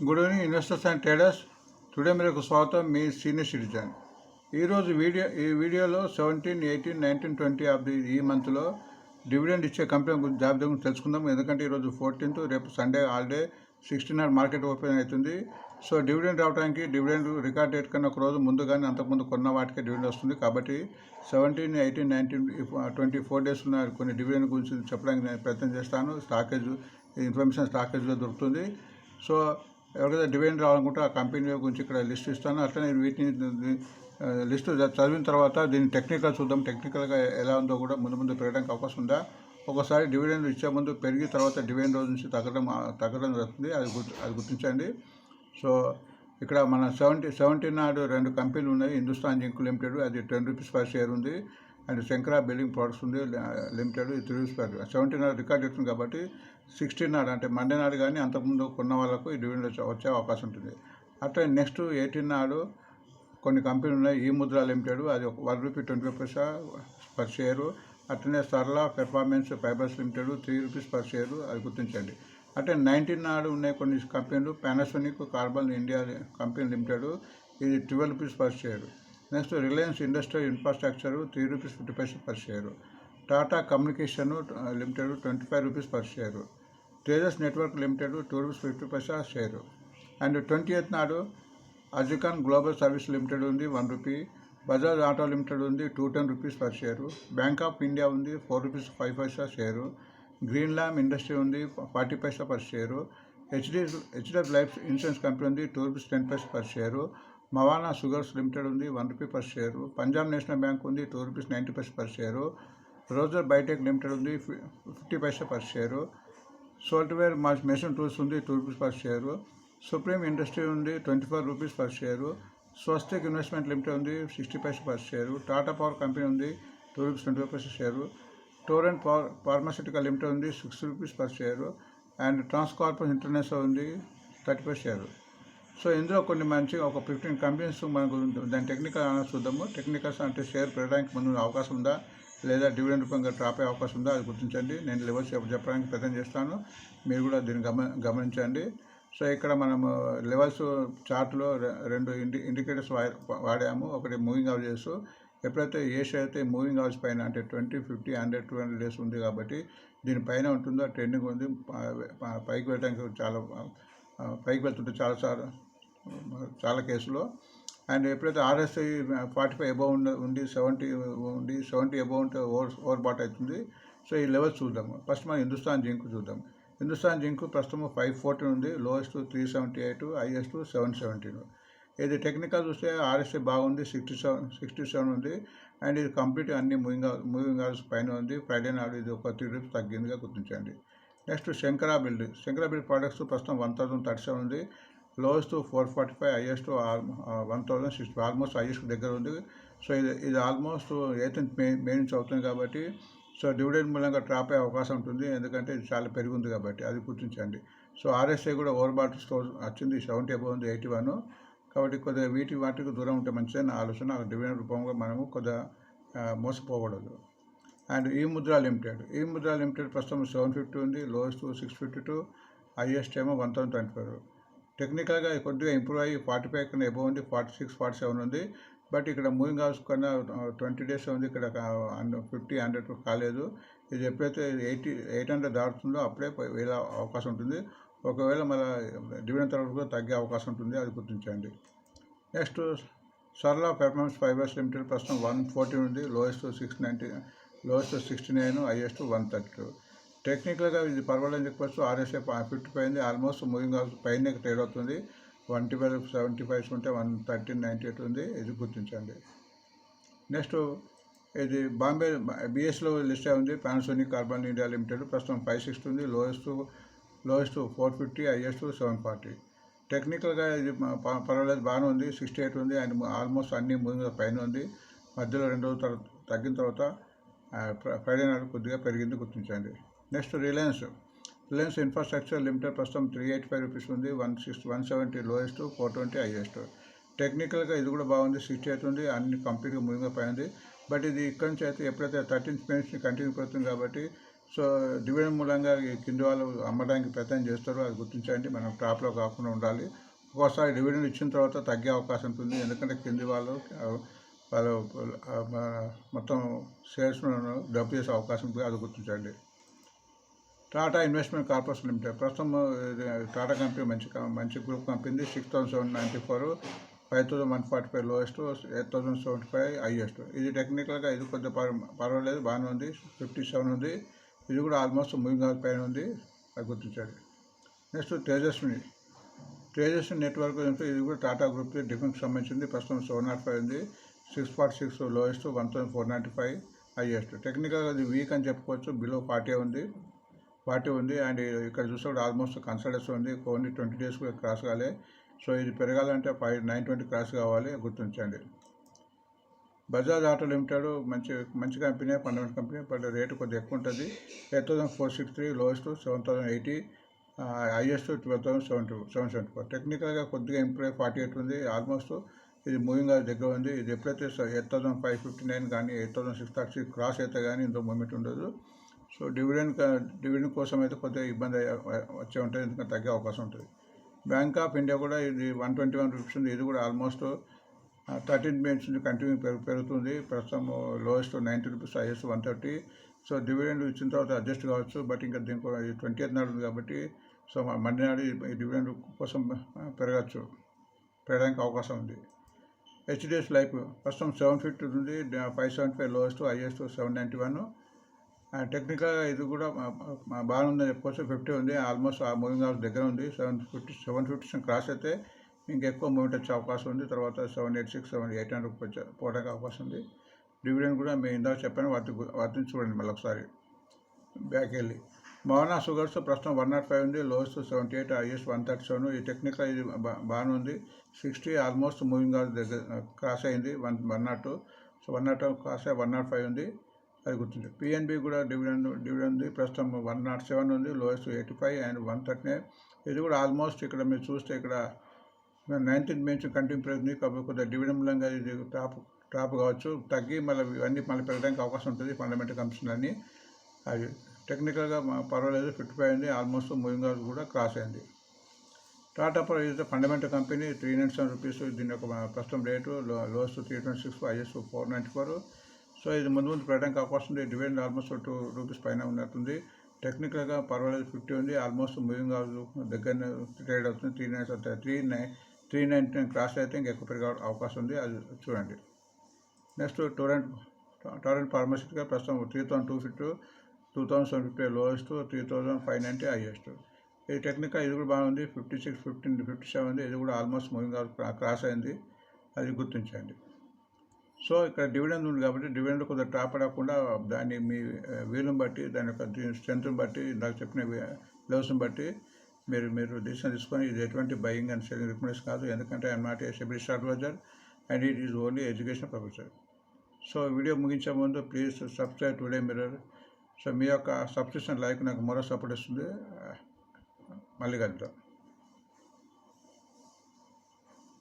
Good evening investors and traders. Today మీకు స్వాగతం, మీ senior citizen. ఈ వీడియోలో 17, 18, 19, 20 ఆఫ్ ఈ మంత్లో డివిడెండ్ ఇచ్చే కంపెనీ గురించి జాబితా గురించి తెలుసుకుందాం. ఎందుకంటే ఈరోజు 14th, రేపు సండే హాలిడే, 16 మార్కెట్ ఓపెన్ అవుతుంది. సో డివిడెండ్ రావడానికి డివిడెండ్ రికార్డ్ డేట్ కన్నా ఒక రోజు ముందు కానీ అంతకుముందు కొన్న వాటికే డివిడెండ్ వస్తుంది. కాబట్టి 17, 18, 19, 24 డేస్ ఉన్న కొన్ని డివిడెండ్ గురించి చెప్పడానికి నేను ప్రయత్నం చేస్తాను. ఇన్ఫర్మేషన్ స్టాకేజ్లో దొరుకుతుంది. సో ఎవరికైతే డివిడెండ్ రావాలనుకుంటే ఆ కంపెనీ గురించి ఇక్కడ లిస్ట్ ఇస్తాను. అట్లనే వీటిని లిస్టు చదివిన తర్వాత దీన్ని టెక్నికల్ చూద్దాం. టెక్నికల్గా ఎలా ఉందో కూడా ముందు పెరగడానికి అవకాశం ఉందా. ఒకసారి డివిడెండ్ ఇచ్చే ముందు పెరిగి తర్వాత డివిడెండ్ రోజు నుంచి తగ్గడం జరుగుతుంది. అది గుర్తించండి. సో ఇక్కడ మన 17 నాడు 2 కంపెనీలు ఉన్నాయి. హిందుస్థాన్ జింక్ లిమిటెడ్, అది 10 రూపీస్ పర్ షేర్ ఉంది. అండ్ శంకరా బిల్డింగ్ ప్రొడక్ట్స్ ఉంది లిమిటెడ్, 3 రూపీస్ పర్. 17 నాడు రికార్డ్ అవుతుంది కాబట్టి 16 నాడు అంటే మండే నాడు కానీ అంతకుముందు కొన్న వాళ్ళకు ఈ డివిడెండ్ వచ్చే అవకాశం ఉంటుంది. అట్లా నెక్స్ట్ 18 నాడు కొన్ని కంపెనీలు ఉన్నాయి. ఈ ముద్ర లిమిటెడ్, అది ₹1.25 పర్ షేరు. అట్లనే Sarla performance fibers limited 3 rupees per share, అది గుర్తించండి. అంటే 19 నాడు ఉన్నాయి కొన్ని కంపెనీలు. Panasonic carbon India company limited, ఇది 12 rupees per share. Next Reliance industrial infrastructure 3 rupees 50 per share. Tata communication limited 25 rupees per share. Tejas network limited 2 rupees 50 share. And 20th నాడు అజికాన్ global service limited ఉంది 1 రూపీ. బజాజ్ ఆటో లిమిటెడ్ ఉంది 210 rupees per share. Bank of India ఉంది 4 rupees 5 share. Greenlam industry ఉంది 40 paisa per share. HDF life insurance company ఉంది 2 rupees 10 per share. Mawana sugars limited ఉంది 1 rupee per share. Punjab national bank ఉంది 2 rupees 90 per share. Roger biotech limited ఉంది 50 paisa per share. Software machine tools ఉంది 2 rupees per share. Supreme industry ఉంది 24 rupees per share. Swastik investment limited ఉంది 60 paisa per share. Tata power company ఉంది 2 rupees 25 share. Torrent pharmaceutical limited ఉంది 6 rupees per share. And Transcorp international ఉంది 30 share. So ఇందులో కొన్ని మంచి ఒక 15 కంపెనీస్ మనకు దాని టెక్నికల్ అనాలిసిస్ చూద్దాము. టెక్నికల్స్ అంటే షేర్ పెరగడానికి ముందు అవకాశం ఉందా, లేదా డివిడెండ్ రూపంగా డ్రాప్ అయ్యే అవకాశం ఉందా, అది గుర్తించండి. నేను లెవెల్స్ చెప్పడానికి ప్రయత్నం చేస్తాను, మీరు కూడా దీన్ని గమనించండి. సో ఇక్కడ మనము లెవెల్స్ చార్ట్లో 2 ఇండికేటర్స్ వాడాము. ఒకటి మూవింగ్ యావరేజెస్. ఎప్పుడైతే ఏ షేర్ అయితే మూవింగ్ యావరేజ్ పైన అంటే 20, 50, 100, 200 డేస్ ఉంది కాబట్టి దీనిపైన ఉంటుందో ట్రెండింగ్ ఉంది, పైకి వెళ్ళడానికి పైకి వెళ్తుంటే చాలా కేసులో. అండ్ ఎప్పుడైతే RSI 45 అబౌవ్ ఉండి 70 అబౌవ్ ఉంటే ఓవర్ బాట్ అవుతుంది. సో ఈ లెవెల్స్ చూద్దాము. ఫస్ట్ మనం హిందుస్థాన్ జింక్ చూద్దాం. హిందుస్థాన్ జింక్ ప్రస్తుతం 514 ఉంది, లోయెస్ట్ 378, హైయెస్ట్ 717. ఇది టెక్నికల్ చూస్తే RSI బాగుంది, 67 ఉంది. అండ్ ఇది కంప్లీట్ అన్ని మూవింగ్ అవర్స్ పైన ఉంది. ఫ్రైడే నాడు ఇది ఒక 3 రూపీస్ తగ్గిందిగా గుర్తించండి. నెక్స్ట్ శంకరా బిల్డ్ ప్రొడక్ట్స్ ప్రస్తుతం 1037 ఉంది, లోయెస్ట్ 445, హైయెస్ట్ 1060, ఆల్మోస్ట్ హైయెస్ట్ దగ్గర ఉంది. సో ఇది ఆల్మోస్ట్ 18th మే నుంచి అవుతుంది కాబట్టి సో డివిడెండ్ మూలంగా డ్రాప్ అయ్యే అవకాశం ఉంటుంది, ఎందుకంటే ఇది చాలా పెరిగింది కాబట్టి, అది గుర్తించండి. సో RSI కూడా ఓవర్ బాట్ స్టోర్ వచ్చింది, 70 అబౌవ్ ఉంది, 81. కాబట్టి కొద్దిగా వాటికి దూరం ఉంటే మంచిదని ఆలోచన. డివిడెండ్ రూపంగా మనము కొద్దిగా మోసపోకూడదు. అండ్ ఈ ముద్ర లిమిటెడ్ ప్రస్తుతం 750 ఉంది, లోయెస్ట్ 652, హైయెస్ట్ ఏమో 1024. టెక్నికల్గా కొద్దిగా ఇంప్రూవ్ అయ్యి 45 కన్నా అబౌవ్ ఉంది, 46, 47 ఉంది. బట్ ఇక్కడ మూవింగ్ అవర్స్ కన్నా 20 డేస్ ఉంది, ఇక్కడ 50, 100 కాలేదు. ఇది ఎప్పుడైతే 800 దాటుతుందో అప్పుడే వెళ్ళే అవకాశం ఉంటుంది. ఒకవేళ మళ్ళీ డివిడెండ్ తర్వాత కూడా తగ్గే అవకాశం ఉంటుంది, అది గుర్తించండి. నెక్స్ట్ సర్లా పెర్ఫార్మెన్స్ ఫైబర్స్ లిమిటెడ్ ప్రస్తుతం 114 ఉంది, లోయెస్ట్ 69, హైయెస్ట్ 132. టెక్నికల్గా ఇది పర్వాలేదు చెప్పచ్చు. RSI 55 అయింది, ఆల్మోస్ట్ మూవింగ్ అవర్స్ పైన ట్రేడ్ అవుతుంది. 112.75 ఉంటే 113.98 ఉంది, ఇది గుర్తించండి. నెక్స్ట్ ఇది బాంబే BSలో లిస్ట్ అయి ఉంది. పానాసోనిక్ కార్బన్ ఇండియా లిమిటెడ్ ప్రస్తుతం 560 ఉంది, లోయెస్ట్ 450, హైయెస్ట్ 740. టెక్నికల్గా ఇది పర్వాలేదు, బాగానే ఉంది, 68 ఉంది. అండ్ ఆల్మోస్ట్ అన్ని మూవింగ్ పైన ఉంది. మధ్యలో 2 రోజులు తగ్గిన తర్వాత ఫ్రైడే నాడు కొద్దిగా పెరిగింది, గుర్తించండి. నెక్స్ట్ రిలయన్స్ ఇన్ఫ్రాస్ట్రక్చర్ లిమిటెడ్ ప్రస్తుతం 385 రూపీస్ ఉంది, 170, లోయెస్ట్ 420, హైయెస్ట్. టెక్నికల్గా ఇది కూడా బాగుంది, 68 ఉంది, అన్ని కంప్లీట్గా మూవింగ్ పైన ఉంది. బట్ ఇది ఇక్కడ నుంచి అయితే ఎప్పుడైతే 13th మే నుంచి కంటిన్యూ అవుతుంది కాబట్టి సో డివిడెండ్ మూలంగా ఈ కింది వాళ్ళు అమ్మడానికి ప్రయత్నం చేస్తారు, అది గుర్తించండి. మనం టాప్లో కాకుండా ఉండాలి. ఒక్కోసారి డివిడెండ్ ఇచ్చిన తర్వాత తగ్గే అవకాశం ఉంటుంది, ఎందుకంటే కింది వాళ్ళు మొత్తం షేర్స్ను డబ్బు చేసే అవకాశం ఉంటుంది, అది గుర్తించండి. టాటా ఇన్వెస్ట్మెంట్ కార్పొరేషన్ లిమిటెడ్ ప్రస్తుతం టాటా కంపెనీ మంచి గ్రూప్ కంపెనీ. 6,794, 5,145 lowest, 8,075 highest. ఇది టెక్నికల్గా ఇది కొద్దిగా పర్వాలేదు, బాగానే ఉంది. 57 ఉంది, ఇది కూడా ఆల్మోస్ట్ మూవింగ్ అవర్ పైన ఉంది, అది గుర్తించండి. నెక్స్ట్ తేజస్వి నెట్వర్క్ ఇది కూడా టాటా గ్రూప్ డిఫెన్స్ సంబంధించింది. ప్రస్తుతం 705 ఉంది, 646 లోయెస్ట్, 1,495 హైయెస్ట్. టెక్నికల్గా ఇది వీక్ అని చెప్పుకోవచ్చు, బిలో 40 ఉంది. అండ్ ఇక్కడ చూస్తే కూడా ఆల్మోస్ట్ కన్సల్టెన్సీ ఉంది, ఓన్లీ 20 డేస్ కూడా క్రాస్ కాలే. సో ఇది పెరగాలంటే 920 క్రాస్ కావాలి, గుర్తించండి. బజాజ్ ఆటో లిమిటెడ్ మంచి company, fundamental company, but rate కొద్దిగా ఎక్కువ ఉంటుంది. 8,463 లోయెస్ట్, 7,080 హైయెస్ట్, 12,774. టెక్నికల్గా కొద్దిగా ఇంప్రూవ్ 48 ఉంది, ఆల్మోస్ట్ ఇది మూవింగ్ దగ్గర ఉంది. ఇది ఎప్పుడైతే 8,559 కానీ 8,630 క్రాస్ అయితే కానీ ఇంత మూమెంట్ ఉండదు. సో డివిడెండ్ కోసం అయితే కొద్దిగా ఇబ్బంది వచ్చే ఉంటుంది, ఎందుకంటే తగ్గే అవకాశం ఉంటుంది. బ్యాంక్ ఆఫ్ ఇండియా కూడా ఇది 121 రూపీస్ ఉంది, ఇది కూడా ఆల్మోస్ట్ 13 మినిట్స్ నుంచి కంటిన్యూ పెరుగుతుంది. ప్రస్తుతం lowest 90 rupees, highest 130. So dividend ఇచ్చిన తర్వాత అడ్జస్ట్ కావచ్చు, బట్ ఇంకా దీనికి 20th నాడు ఉంది కాబట్టి సో మండే నాడు ఈ డివిడెండ్ కోసం పెరగడానికి అవకాశం ఉంది. హెచ్డిఎఫ్సి లైఫ్ ప్రస్తుతం 750 ఉంది, 575 లోయెస్ట్, హైయెస్ట్ 791. టెక్నికల్గా ఇది కూడా బాగుందని చెప్పుకోవచ్చు. 50 ఉంది, ఆల్మోస్ట్ ఆ మూవింగ్ అవర్స్ దగ్గర ఉంది. 750 క్రాస్ అయితే ఇంకెక్కువ మూమెంట్ వచ్చే అవకాశం ఉంది. తర్వాత 786, 800 పోవడానికి అవకాశం ఉంది. డివిడెండ్ కూడా మేము ఇందాక చెప్పాను, వాటిని చూడండి మళ్ళీ ఒకసారి బ్యాక్ వెళ్ళి. మోహనా షుగర్స్ ప్రస్తుతం 105 ఉంది, లోయెస్ట్ 78, హైయెస్ట్ 137. ఈ టెక్నికల్ ఇది బాగానే ఉంది. 60 ఆల్మోస్ట్ మూవింగ్ అవర్స్ దగ్గర క్రాస్ అయింది, 102. సో 102 క్రాస్ అయ్యి 105 ఉంది, అది గుర్తుంది. పిఎన్బి కూడా డివిడెండ్ ప్రస్తుతం 107 ఉంది, లోయెస్ట్ 85 అండ్ 139. ఇది కూడా ఆల్మోస్ట్ ఇక్కడ మీరు చూస్తే ఇక్కడ 19 మినిట్స్ కంటిన్యూ పెరుగుతుంది, కాబట్టి కొద్దిగా డివిడెండ్ మూలంగా ఇది టాప్ కావచ్చు. తగ్గి మళ్ళీ పెరగడానికి అవకాశం ఉంటుంది. ఫండమెంటల్ కంపెనీలు అన్నీ అది టెక్నికల్గా పర్వాలేదు, 55 ఉంది, ఆల్మోస్ట్ మూవింగ్ అవర్స్ కూడా క్రాస్ అయింది. టాటా పవర్ ఇది ఫండమెంటల్ కంపెనీ, 397 రూపీస్ దీని యొక్క ప్రస్తుతం రేటు. Lowest 326, highest 494. సో ఇది ముందు పెరగడానికి అవకాశం ఉంది. డివిడెండ్ ఆల్మోస్ట్ 2 రూపీస్ పైన ఉన్నట్టుంది. టెక్నికల్గా పర్వాలేదు, 50 ఉంది, ఆల్మోస్ట్ మూవింగ్ అవర్స్ దగ్గర ట్రేడ్ అవుతుంది. 399 క్రాస్ అయితే ఇంకెక్కువ పెరిగే అవకాశం ఉంది, అది చూడండి. నెక్స్ట్ టొరెంట్ ఫార్మాస్యూటికల్ ప్రస్తుతం 3,250, 2,750 లోయెస్ట్, 3,590 హైయెస్ట్. ఇది టెక్నికల్ ఇది కూడా బాగుంది, 56, 15, 57 ఉంది, ఇది కూడా ఆల్మోస్ట్ మూవింగ్ క్రాస్ అయింది, అది గుర్తించండి. సో ఇక్కడ డివిడెండ్ ఉంది కాబట్టి డివిడెండ్ కొద్దిగా టాప్ పడకుండా దాన్ని మీ వీలుని బట్టి, దాని యొక్క స్ట్రెంత్ని బట్టి, ఇందాక చెప్పిన లెవెల్స్ని బట్టి మీరు డిసిషన్ తీసుకొని, ఇది ఎటువంటి బయింగ్ అండ్ సెల్లింగ్ రికమెండేషన్ కాదు, ఎందుకంటే I'm not a SEBI adviser and it is only education professor. So video ముగించే ముందు please subscribe today mirror. So మీ యొక్క సబ్స్క్రిప్షన్ లైక్ నాకు మరో సపోర్ట్ ఇస్తుంది. మళ్ళీ కలుద్దాం.